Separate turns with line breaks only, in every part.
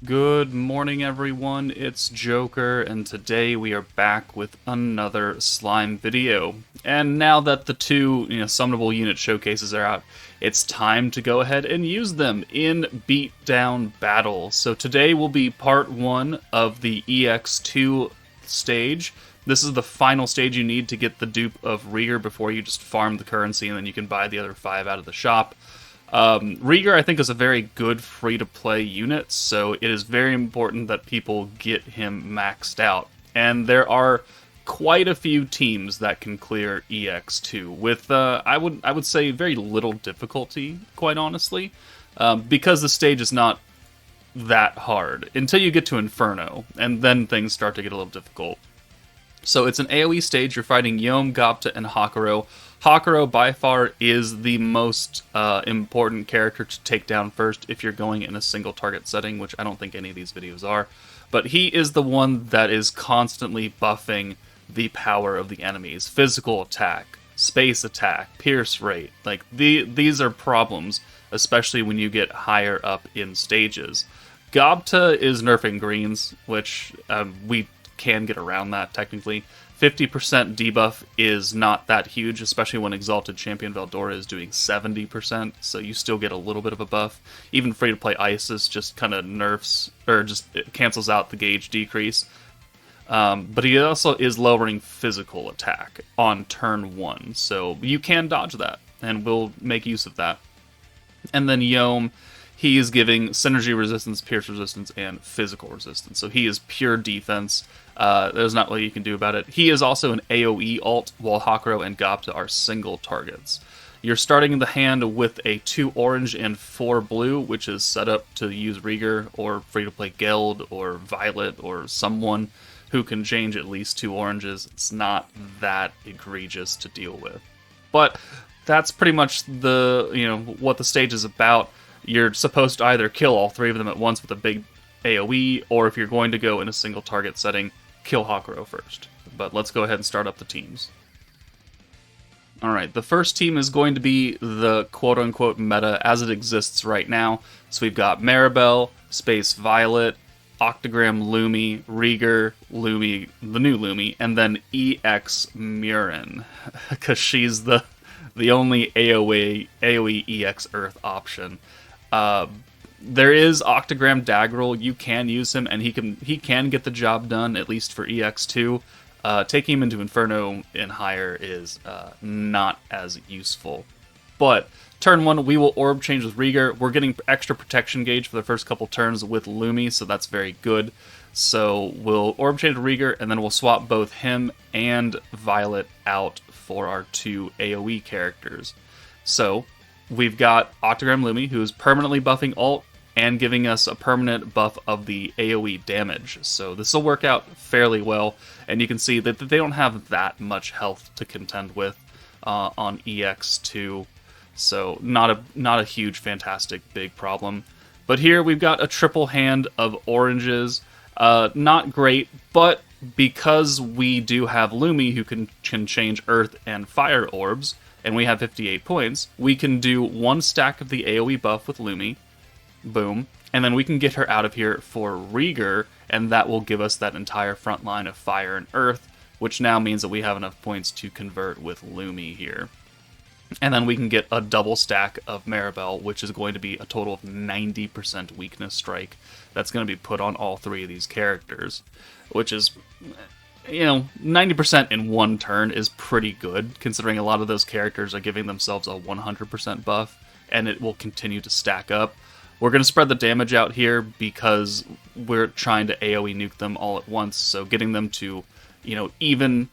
Good morning, everyone. It's Joker, and today we are back with another slime video. And now that the two, summonable unit showcases are out, it's time to go ahead and use them in Beatdown Battle. So today will be part one of the EX2 stage. This is the final stage you need to get the dupe of Rieger before you just farm the currency, and then you can buy the other 5 out of the shop. Rieger, I think, is a very good free-to-play unit, so it is very important that people get him maxed out. And there are quite a few teams that can clear EX2 with, I would say, very little difficulty, quite honestly, because the stage is not that hard until you get to Inferno, and then things start to get a little difficult. So it's an AoE stage. You're fighting Yom, Gopta, and Hakuro. Hakuro, by far, is the most important character to take down first if you're going in a single target setting, which I don't think any of these videos are. But he is the one that is constantly buffing the power of the enemies. Physical attack, space attack, pierce rate. Like, these are problems, especially when you get higher up in stages. Gobta is nerfing greens, which we can get around that technically. 50% debuff is not that huge, especially when Exalted Champion Veldora is doing 70%, so you still get a little bit of a buff. Even free-to-play Isis just kind of nerfs, or just cancels out the gauge decrease. But he also is lowering physical attack on turn 1, so you can dodge that, and we'll make use of that. And then Yom, he is giving synergy resistance, pierce resistance, and physical resistance. So he is pure defense. There's not what you can do about it. He is also an AoE alt, while Hakuro and Gopta are single targets. You're starting the hand with a 2 orange and 4 blue, which is set up to use Rieger, or free-to-play Geld, or Violet, or someone who can change at least 2 oranges. It's not that egregious to deal with. But that's pretty much what the stage is about. You're supposed to either kill all 3 of them at once with a big AoE, or if you're going to go in a single target setting, kill Hakuro first. But let's go ahead and start up the teams. Alright, the first team is going to be the quote-unquote meta as it exists right now. So we've got Maribel, Space Violet, Octogram Lumi, Rieger, Lumi, the new Lumi, and then EX Murin, because she's the only AoE EX Earth option. There is Octogram Daggerel. You can use him, and he can get the job done, at least for EX2. Taking him into Inferno and higher is not as useful. But turn 1, we will orb change with Rieger. We're getting extra protection gauge for the first couple turns with Lumi, so that's very good. So we'll orb change with Rieger, and then we'll swap both him and Violet out for our 2 AoE characters. So we've got Octogram Lumi, who is permanently buffing ult and giving us a permanent buff of the AoE damage. So this will work out fairly well, and you can see that they don't have that much health to contend with on EX2. So not a huge, fantastic, big problem. But here we've got a triple hand of oranges. Not great, but because we do have Lumi who can change Earth and Fire orbs, and we have 58 points, we can do 1 stack of the AoE buff with Lumi, boom, and then we can get her out of here for Rieger, and that will give us that entire front line of Fire and Earth, which now means that we have enough points to convert with Lumi here. And then we can get a double stack of Maribel, which is going to be a total of 90% weakness strike. That's going to be put on all 3 of these characters, which is, 90% in 1 turn is pretty good, considering a lot of those characters are giving themselves a 100% buff, and it will continue to stack up. We're going to spread the damage out here because we're trying to AoE nuke them all at once, so getting them to, even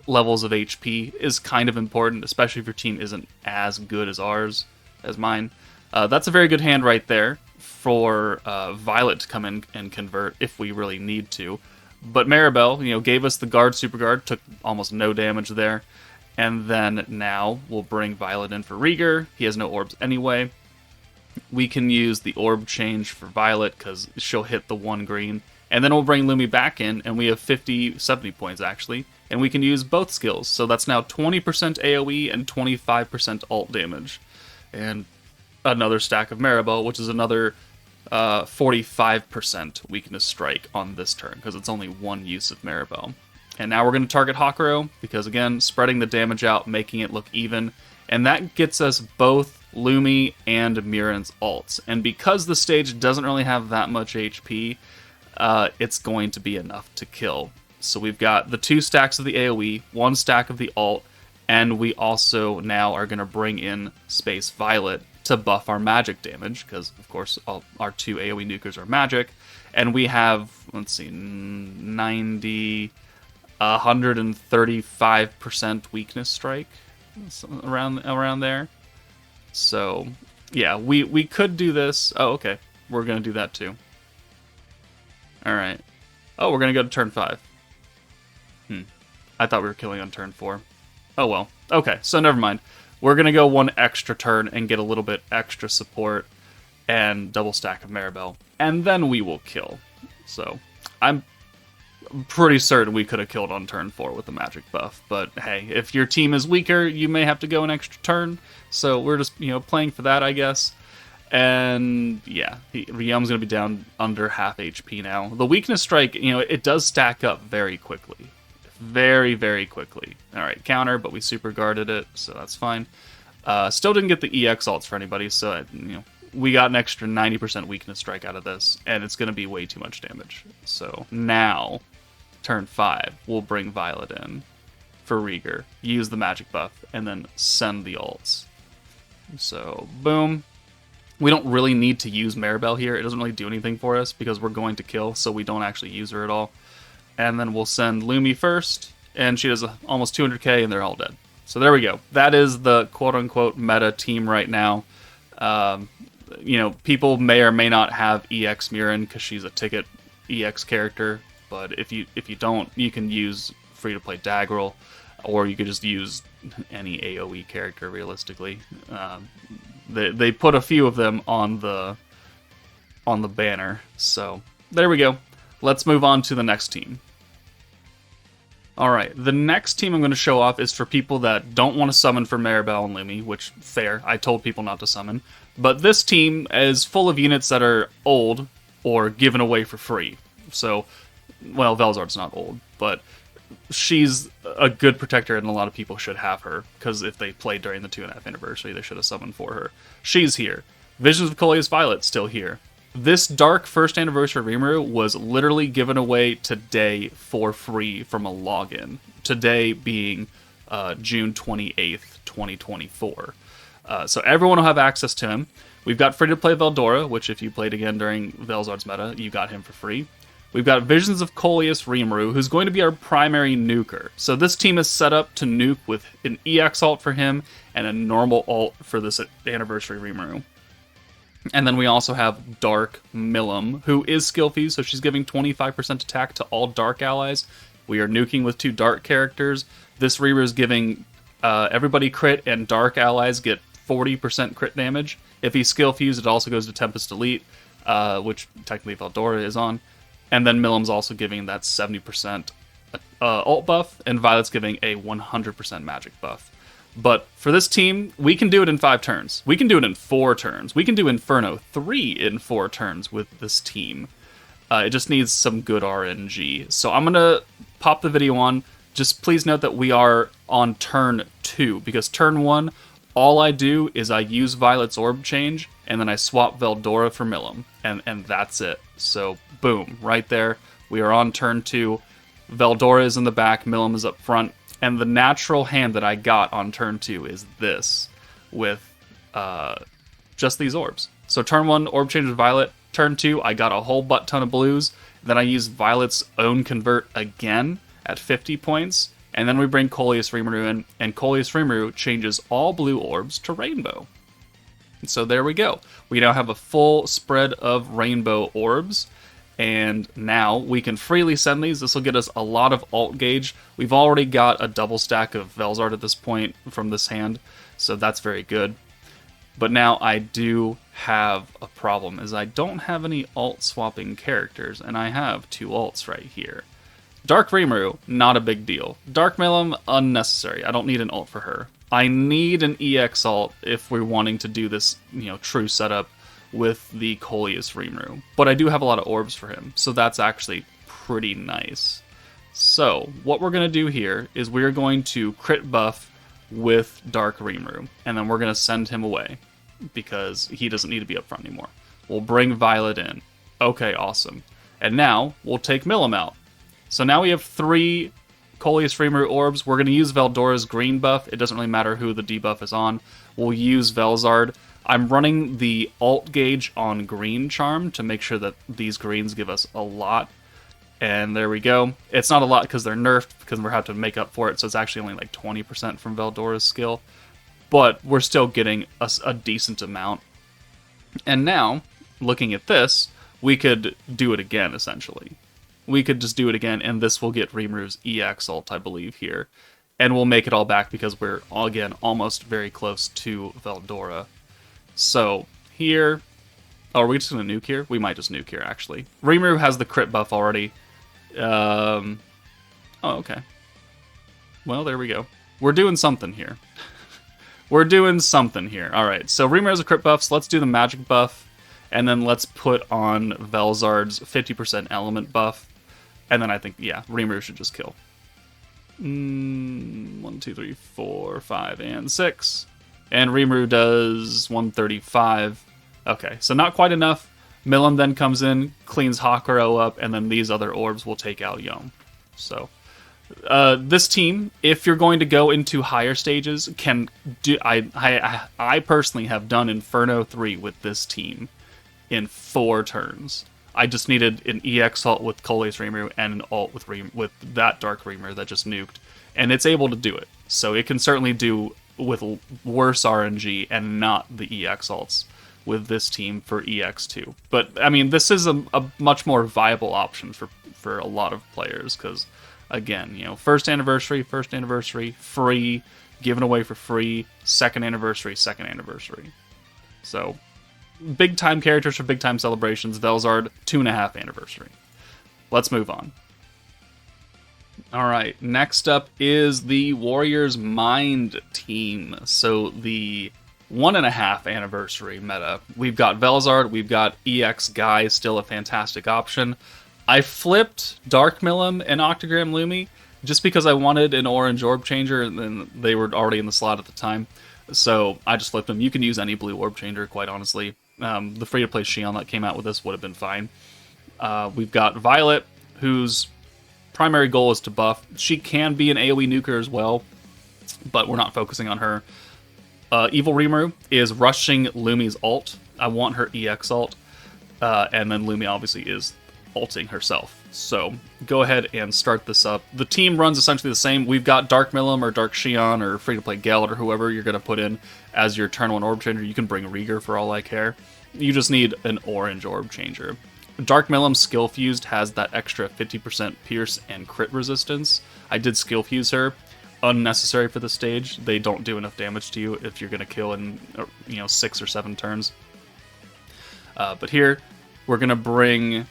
levels of HP is kind of important, especially if your team isn't as good as mine. That's a very good hand right there for Violet to come in and convert if we really need to. But Maribel, gave us the guard super guard, took almost no damage there. And then now we'll bring Violet in for Rieger. He has no orbs anyway. We can use the orb change for Violet because she'll hit the 1 green. And then we'll bring Lumi back in, and we have 70 points actually. And we can use both skills. So that's now 20% AoE and 25% ult damage. And another stack of Maribel, which is another 45% weakness strike on this turn, because it's only one use of Maribel. And now we're going to target Hakuro, because again, spreading the damage out, making it look even, and that gets us both Lumi and Miran's ults. And because the stage doesn't really have that much HP, it's going to be enough to kill. So we've got the 2 stacks of the AoE, 1 stack of the ult, and we also now are going to bring in Space Violet to buff our magic damage, because of course our 2 AoE nukers are magic, and we have, let's see, 135% weakness strike, around there. So yeah, we could do this. Oh, okay, we're gonna do that too. All right. Oh, we're gonna go to turn 5. I thought we were killing on turn 4. Oh well. Okay, so never mind. We're going to go 1 extra turn and get a little bit extra support and double stack of Maribel, and then we will kill. So I'm pretty certain we could have killed on turn 4 with the magic buff, but hey, if your team is weaker, you may have to go an extra turn, so we're just, playing for that, I guess. And yeah, Ryom's going to be down under half HP now. The weakness strike, it does stack up very quickly. Very, very quickly. Alright, counter, but we super guarded it, so that's fine. Still didn't get the EX ults for anybody, so we got an extra 90% weakness strike out of this, and it's going to be way too much damage. So now, turn 5, we'll bring Violet in for Rieger, use the magic buff, and then send the ults. So, boom. We don't really need to use Maribel here. It doesn't really do anything for us, because we're going to kill, so we don't actually use her at all. And then we'll send Lumi first, and she does almost 200k, and they're all dead. So there we go. That is the quote-unquote meta team right now. People may or may not have EX Miran because she's a ticket EX character, but if you don't, you can use free-to-play Daggerel, or you could just use any AoE character realistically. They put a few of them on the banner, so there we go. Let's move on to the next team. Alright, the next team I'm going to show off is for people that don't want to summon for Maribel and Lumi, which, fair, I told people not to summon. But this team is full of units that are old or given away for free. So, well, Velzard's not old, but she's a good protector and a lot of people should have her, because if they played during the 2.5 anniversary, they should have summoned for her. She's here. Visions of Coleus Violet, still here. This Dark 1st Anniversary Rimuru was literally given away today for free from a login. Today being June 28th, 2024. So everyone will have access to him. We've got free-to-play Veldora, which if you played again during Velzard's meta, you got him for free. We've got Visions of Coleus Rimuru, who's going to be our primary nuker. So this team is set up to nuke with an EX ult for him and a normal ult for this Anniversary Rimuru. And then we also have Dark Milim, who is skill fused, so she's giving 25% attack to all Dark allies. We are nuking with 2 Dark characters. This Rimuru is giving everybody crit, and Dark allies get 40% crit damage. If he's skill fused, it also goes to Tempest Elite, which technically Veldora is on. And then Milim's also giving that 70% ult buff, and Violet's giving a 100% magic buff. But for this team, we can do it in 5 turns. We can do it in 4 turns. We can do Inferno 3 in 4 turns with this team. It just needs some good RNG. So I'm going to pop the video on. Just please note that we are on turn 2, because turn 1, all I do is I use Violet's Orb Change, and then I swap Veldora for Milim, and that's it. So boom, right there. We are on turn 2. Veldora is in the back, Milim is up front. And the natural hand that I got on turn 2 is this, with just these orbs. So turn 1, Orb Change with Violet. Turn 2, I got a whole butt ton of blues. Then I used Violet's own Convert again at 50 points. And then we bring Coleus Rimuru in, and Coleus Rimuru changes all blue orbs to rainbow. And so there we go. We now have a full spread of rainbow orbs. And now we can freely send these. This will get us a lot of ult gauge. We've already got a double stack of Velzard at this point from this hand, so that's very good. But now I do have a problem, is I don't have any ult swapping characters, and I have 2 ults right here. Dark Rimuru, not a big deal. Dark Milim, unnecessary. I don't need an ult for her. I need an EX ult if we're wanting to do this, true setup with the Coleus Rimuru. But I do have a lot of orbs for him, so that's actually pretty nice. So, what we're going to do here is we're going to crit buff with Dark Rimuru, and then we're going to send him away, because he doesn't need to be up front anymore. We'll bring Violet in. Okay, awesome. And now, we'll take Milim out. So now we have 3 Coleus Rimuru orbs. We're going to use Veldora's green buff. It doesn't really matter who the debuff is on. We'll use Velzard. I'm running the alt gauge on green charm to make sure that these greens give us a lot. And there we go. It's not a lot because they're nerfed, because we're having to make up for it, so it's actually only like 20% from Veldora's skill. But we're still getting a decent amount. And now, looking at this, we could do it again, essentially. We could just do it again, and this will get Rimuru's EX ult, I believe, here. And we'll make it all back because we're, again, almost very close to Veldora. So, here... Oh, are we just going to nuke here? We might just nuke here, actually. Rimuru has the crit buff already. Oh, okay. Well, there we go. We're doing something here. We're doing something here. Alright, so Rimuru has a crit buff, so let's do the magic buff. And then let's put on Velzard's 50% element buff. And then I think, yeah, Rimuru should just kill. 1, 2, 3, 4, 5, and 6. And Rimuru does 135. Okay, so not quite enough. Milim then comes in, cleans Hakuro up, and then these other orbs will take out Yom. So, this team, if you're going to go into higher stages, can do. I personally have done Inferno 3 with this team in 4 turns. I just needed an EX ult with Coleus Rimuru and an ult with that Dark Rimuru that just nuked, and it's able to do it. So it can certainly do with worse RNG and not the EX ults with this team for EX2. But, I mean, this is a much more viable option for a lot of players, because, again, you know, first anniversary, free, given away for free, second anniversary. So, big time characters for big time celebrations. Velzard, 2.5 anniversary. Let's move on. Alright, next up is the Warriors Mind team. So, the 1.5 anniversary meta. We've got Velzard, we've got EX Guy, still a fantastic option. I flipped Dark Milim and Octogram Lumi just because I wanted an orange orb changer, and then they were already in the slot at the time. So I just flipped them. You can use any blue orb changer, quite honestly. The free-to-play Xion that came out with this would have been fine. We've got Violet, whose primary goal is to buff. She can be an AoE nuker as well, but we're not focusing on her. Evil Rimuru is rushing Lumi's ult. I want her EX ult. And then Lumi obviously is ulting herself. So go ahead and start this up. The team runs essentially the same. We've got Dark Milim or Dark Xion or free-to-play Geld or whoever you're going to put in as your turn 1 orb changer. You can bring Rieger for all I care. You just need an orange orb changer. Dark Milim skill fused has that extra 50% pierce and crit resistance. I did skill fuse her. Unnecessary for the stage. They don't do enough damage to you if you're going to kill in 6 or 7 turns. But here, we're going to bring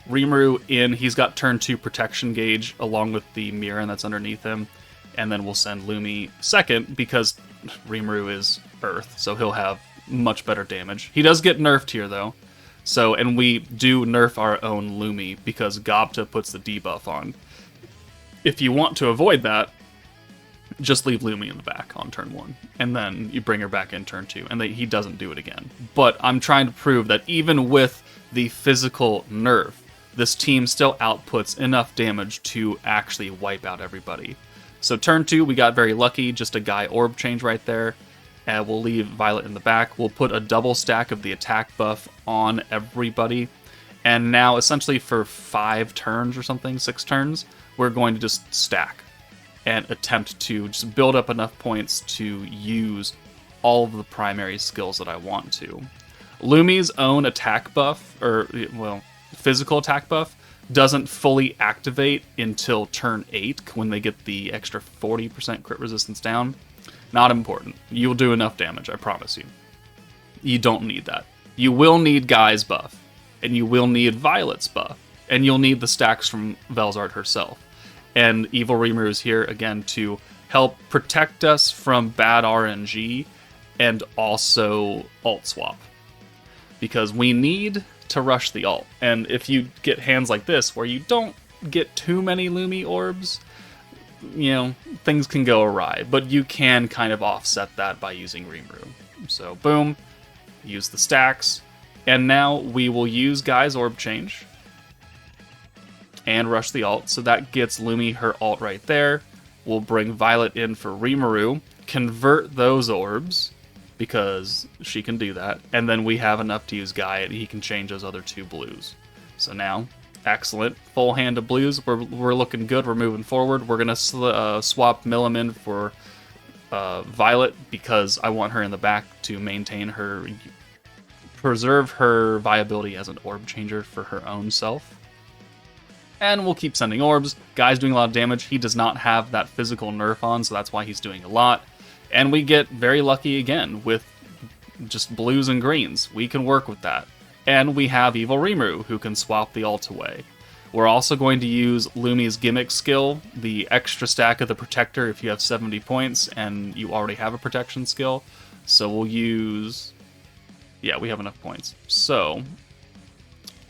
Rimuru in. He's got turn 2 protection gauge along with the Mirren that's underneath him. And then we'll send Lumi second because Rimuru is Earth, so he'll have much better damage. He does get nerfed here though. So, and we do nerf our own Lumi because Gobta puts the debuff on. If you want to avoid that, just leave Lumi in the back on turn 1, and then you bring her back in turn 2, and he doesn't do it again. But I'm trying to prove that even with the physical nerf, this team still outputs enough damage to actually wipe out everybody. So turn 2, we got very lucky, just a Guy orb change right there. We'll leave Violet in the back. We'll put a double stack of the attack buff on everybody. And now, essentially for 5 turns or something, 6 turns, we're going to just stack and attempt to just build up enough points to use all of the primary skills that I want to. Lumi's own attack buff, or, well, physical attack buff, doesn't fully activate until turn 8 when they get the extra 40% crit resistance down. Not important. You'll do enough damage, I promise you. You don't need that. You will need Guy's buff, and you will need Violet's buff, and you'll need the stacks from Velzard herself. And Evil Rimuru is here, again, to help protect us from bad RNG and also ult swap. because we need to rush the ult. And if you get hands like this, where you don't get too many Lumi orbs, you know, things can go awry. But you can kind of offset that by using Rimuru. So, boom, use the stacks. And now we will use Guy's Orb Change and rush the ult. So that gets Lumi her ult right there. We'll bring Violet in for Rimuru, convert those orbs, because she can do that. And then we have enough to use Guy, and he can change those other 2 blues. So now, excellent. Full hand of blues. We're looking good. We're moving forward. We're going to swap Milliman for Violet, because I want her in the back to preserve her viability as an orb changer for her own self. And we'll keep sending orbs. Guy's doing a lot of damage. He does not have that physical nerf on, so that's why he's doing a lot. And we get very lucky again with just blues and greens. We can work with that. And we have Evil Rimuru, who can swap the ult away. We're also going to use Lumi's gimmick skill, the extra stack of the Protector if you have 70 points and you already have a protection skill. So we'll use... yeah, we have enough points. So...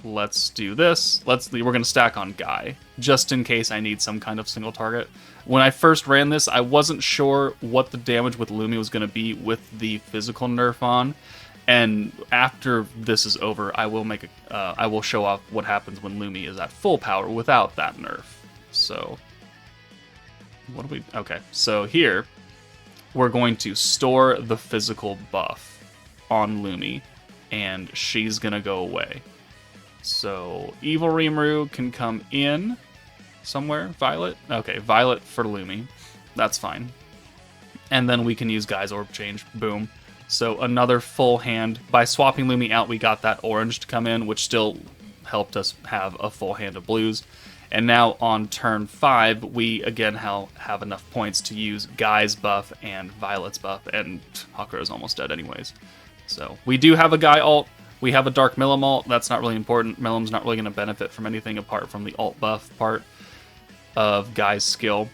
let's do this. We're going to stack on Guy, just in case I need some kind of single target. When I first ran this, I wasn't sure what the damage with Lumi was going to be with the physical nerf on, and after this is over, I will show off what happens when Lumi is at full power without that nerf. So, what do we... okay, so here, we're going to store the physical buff on Lumi, and she's going to go away. So, Evil Rimuru can come in somewhere. Violet? Okay, Violet for Lumi. That's fine. And then we can use Guy's Orb Change. Boom. So, another full hand. By swapping Lumi out, we got that orange to come in, which still helped us have a full hand of blues. And now on turn 5, we again have enough points to use Guy's buff and Violet's buff. And Hakuro's almost dead anyways. So, we do have a Guy ult. We have a Dark Milim ult. That's not really important. Milim's not really going to benefit from anything apart from the ult buff part of Guy's skill.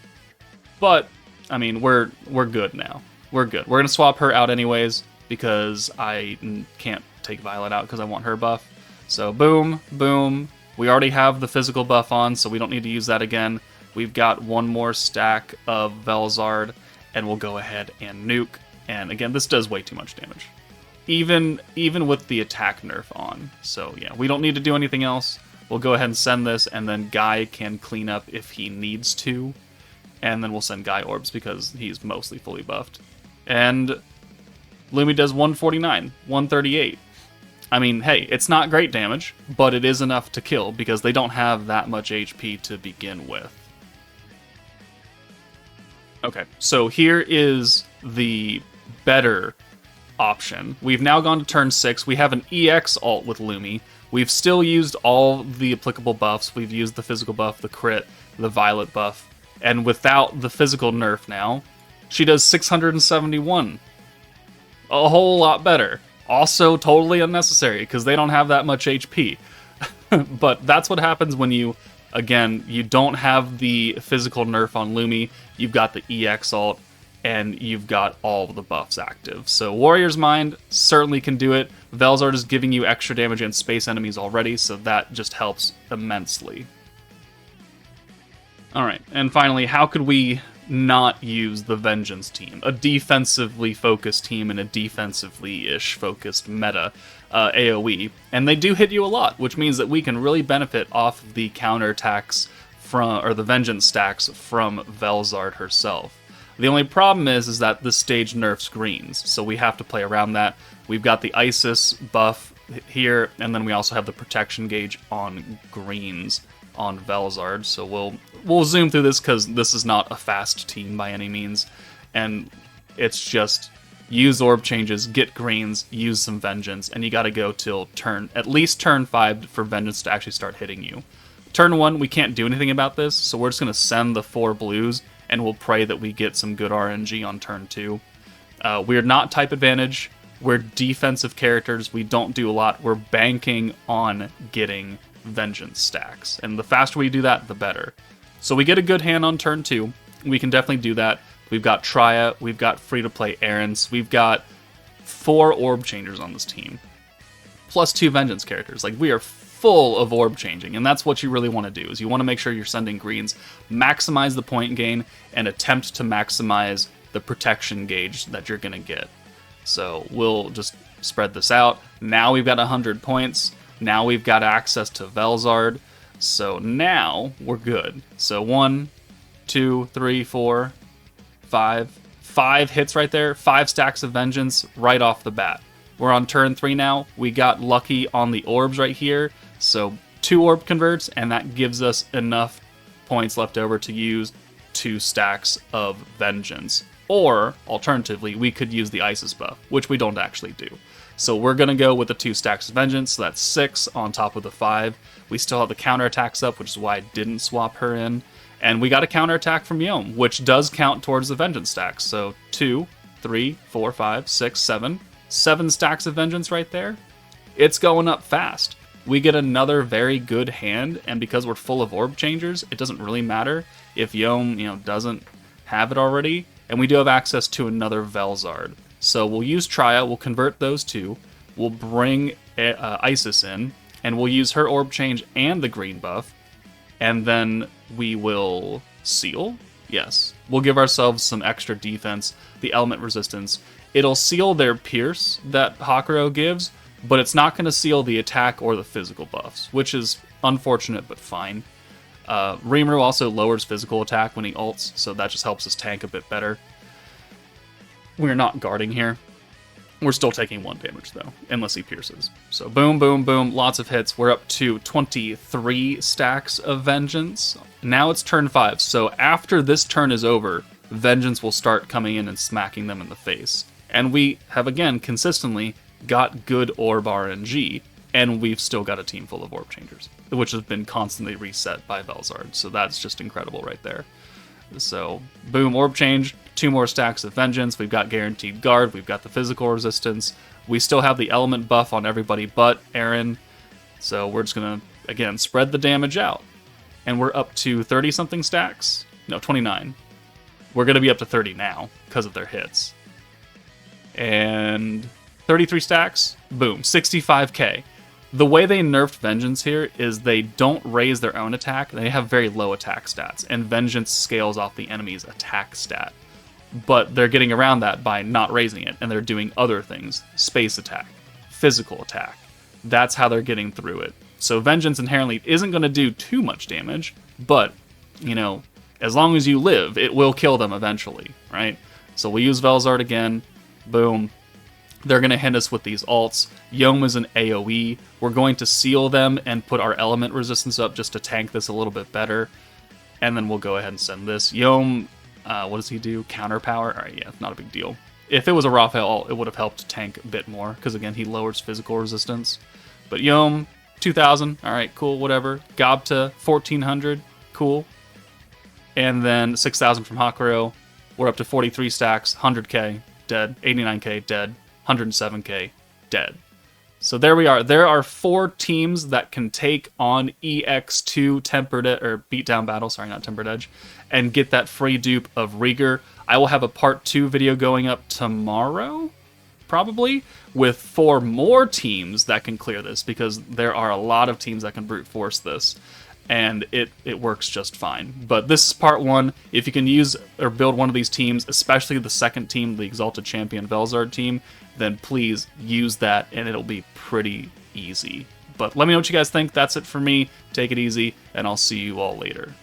But, I mean, we're good now. We're good. We're going to swap her out anyways, because I can't take Violet out because I want her buff. So, boom, boom. We already have the physical buff on, so we don't need to use that again. We've got one more stack of Velzard, and we'll go ahead and nuke. And again, this does way too much damage. Even with the attack nerf on. So yeah, we don't need to do anything else. We'll go ahead and send this, and then Guy can clean up if he needs to. And then we'll send Guy orbs because he's mostly fully buffed. And Lumi does 149, 138. I mean, hey, it's not great damage, but it is enough to kill because they don't have that much HP to begin with. Okay, so here is the better option. We've now gone to turn 6. We have an EX ult with Lumi. We've still used all the applicable buffs. We've used the physical buff, the crit, the Violet buff. And without the physical nerf now, she does 671. A whole lot better. Also totally unnecessary, because they don't have that much HP. But that's what happens when you, again, you don't have the physical nerf on Lumi. You've got the EX ult, and you've got all the buffs active. So Warrior's Mind certainly can do it. Velzard is giving you extra damage against space enemies already, so that just helps immensely. Alright, and finally, how could we not use the Vengeance team? A defensively focused team in a defensively-ish focused meta AoE. And they do hit you a lot, which means that we can really benefit off of the counterattacks from, or the Vengeance stacks from Velzard herself. The only problem is that this stage nerfs greens, so we have to play around that. We've got the Isis buff here, and then we also have the protection gauge on greens on Velzard, so we'll zoom through this because this is not a fast team by any means, and it's just use orb changes, get greens, use some Vengeance, and you gotta go till at least turn 5 for Vengeance to actually start hitting you. Turn 1, we can't do anything about this, so we're just gonna send the 4 blues, and we'll pray that we get some good RNG on turn 2. We're not type advantage. We're defensive characters. We don't do a lot. We're banking on getting Vengeance stacks. And the faster we do that, the better. So we get a good hand on turn 2. We can definitely do that. We've got Trya. We've got free-to-play errands. We've got 4 orb changers on this team. plus 2 Vengeance characters. Like, we are full of orb changing, and that's what you really want to do, is you want to make sure you're sending greens, maximize the point gain, and attempt to maximize the protection gauge that you're going to get. So we'll just spread this out. Now we've got 100 points. Now we've got access to Velzard. So now we're good. So 1, 2, 3, 4, 5. 5 hits right there. 5 stacks of Vengeance right off the bat. We're on turn 3 now. We got lucky on the orbs right here. So 2 orb converts, and that gives us enough points left over to use 2 stacks of Vengeance. Or, alternatively, we could use the Isis buff, which we don't actually do. So we're going to go with the 2 stacks of Vengeance, so that's 6 on top of the 5. We still have the counterattacks up, which is why I didn't swap her in. And we got a counterattack from Yom, which does count towards the Vengeance stacks. So 2, 3, 4, 5, 6, 7. 7 stacks of Vengeance right there. It's going up fast. We get another very good hand, and because we're full of orb changers, it doesn't really matter if Yom, doesn't have it already. And we do have access to another Velzard. So we'll use Trya, we'll convert those 2, we'll bring Isis in, and we'll use her orb change and the green buff, and then we will seal? Yes. We'll give ourselves some extra defense, the element resistance. It'll seal their pierce that Hakuro gives, but it's not going to seal the attack or the physical buffs, which is unfortunate but fine. Rimuru also lowers physical attack when he ults, so that just helps us tank a bit better. We're not guarding here. We're still taking 1 damage, though, unless he pierces. So boom, boom, boom, lots of hits. We're up to 23 stacks of Vengeance. Now it's turn 5, so after this turn is over, Vengeance will start coming in and smacking them in the face. And we have, again, consistently got good orb RNG, and we've still got a team full of orb changers, which has been constantly reset by Velzard, so that's just incredible right there. So, boom, orb change, 2 more stacks of Vengeance, we've got guaranteed guard, we've got the physical resistance, we still have the element buff on everybody but Aaron, so we're just gonna, again, spread the damage out. And we're up to 30-something stacks? No, 29. We're gonna be up to 30 now, because of their hits. And 33 stacks, boom, 65k. The way they nerfed Vengeance here is they don't raise their own attack, they have very low attack stats, and Vengeance scales off the enemy's attack stat. But they're getting around that by not raising it, and they're doing other things. Space attack, physical attack. That's how they're getting through it. So Vengeance inherently isn't going to do too much damage, but, as long as you live, it will kill them eventually, right? So we use Velzard again, boom. They're going to hit us with these ults. Yom is an AoE. We're going to seal them and put our element resistance up just to tank this a little bit better. And then we'll go ahead and send this. Yom, what does he do? Counter power? Alright, yeah, not a big deal. If it was a Raphael ult, it would have helped tank a bit more, because again, he lowers physical resistance. But Yom, 2,000. Alright, cool, whatever. Gobta, 1,400. Cool. And then 6,000 from Hakuro. We're up to 43 stacks, 100k, dead. 89k, dead. 107k, dead. So there we are. There are 4 teams that can take on EX2 Beatdown Battle, sorry, not Tempered Edge, and get that free dupe of Rieger. I will have a part 2 video going up tomorrow, probably, with 4 more teams that can clear this, because there are a lot of teams that can brute force this, and it works just fine. But this is part 1. If you can use or build one of these teams, especially the second team, the Exalted Champion Velzard team, then please use that, and it'll be pretty easy. But let me know what you guys think. That's it for me. Take it easy, and I'll see you all later.